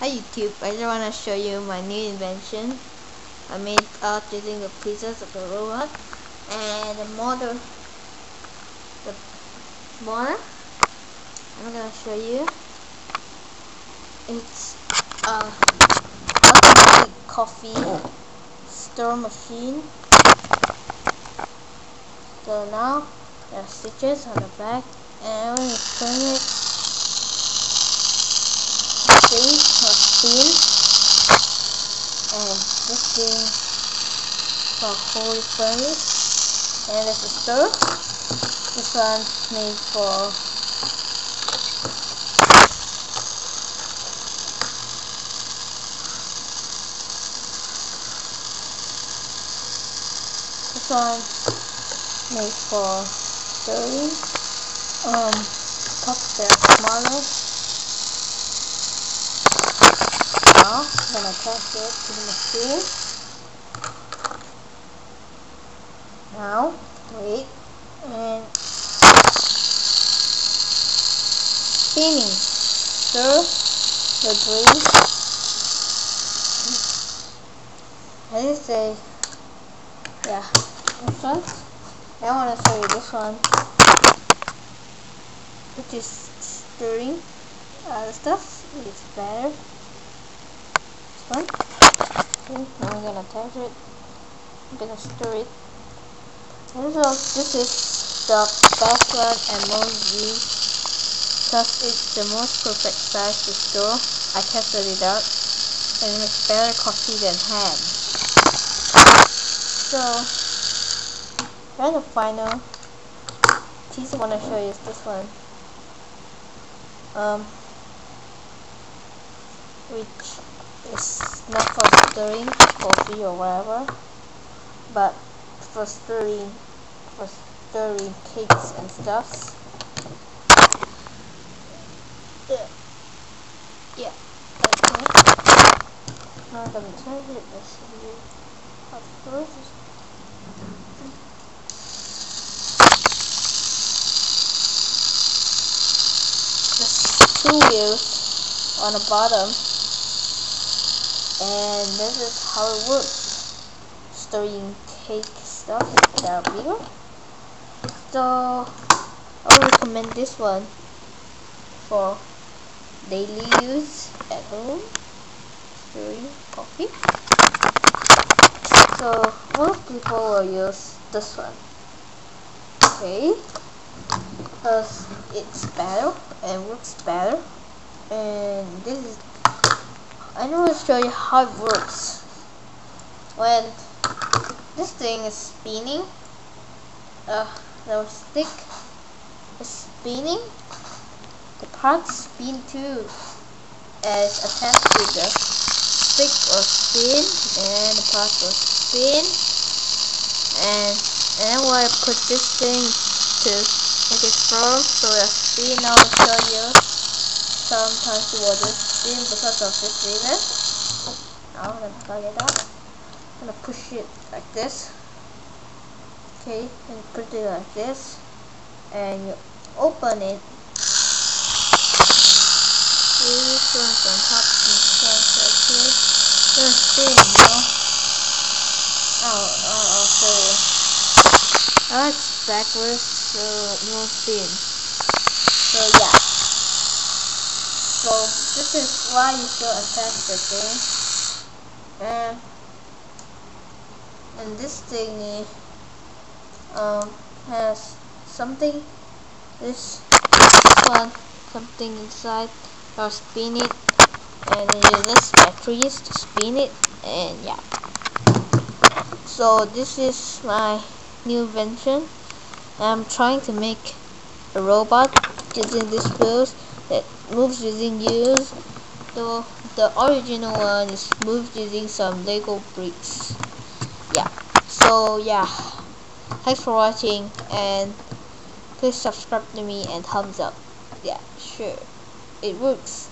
Hi YouTube, I just want to show you my new invention. I made out using the pieces of the robot and the motor. I'm going to show you. It's a automatic coffee stir machine. So now there are switches on the back, and when you turn it, thing or spin, and this thing for whole furnace, and there's a stir. This one's made for stirring. Cups that are smaller. Now I'm gonna attach it to the machine. Now wait, and spinning. Stir the grease. I didn't say, yeah, this one. I want to show you this one, which is stirring the stuff. It's better. This one. Okay, now I'm gonna attach it. I'm gonna stir it. And so this is the best one and most used because it's the most perfect size to store. I tested it out and it makes better coffee than hand. So and the final piece I want to show you is this one, which is not for stirring coffee or whatever, but for stirring cakes and stuff. Yeah, that's it. Now I'm gonna change it. Let's see how it goes. There's two wheels on the bottom, and this is how it works. Stirring cake stuff that are bigger. So I would recommend this one for daily use at home, stirring coffee. So most people will use this one, okay, because it's better and works better. And this is, I want to show you how it works. When this thing is spinning, the stick is spinning, the parts spin too, as attached to the stick will spin, and the parts will spin, and then we'll put this thing to make it firm, so it'll spin. Now I'll show you. Sometimes it will just spin because of this reason. Now I'm going to plug it out. I'm going to push it like this. Okay, and put it like this, and you open it. This one's on top, this one's right here. It's gonna spin, you know. I'll show you. Oh, it's backwards, so it won't spin. So yeah. So this is why you still attach the thing. And this thingy has something, something inside. I'll spin it, and it uses batteries to spin it, and yeah. So this is my new invention. I'm trying to make a robot using these wheels that moves using gears. Though the original one is moved using some Lego bricks. Yeah. So yeah. Thanks for watching, and please subscribe to me and thumbs up. Yeah, sure, it works.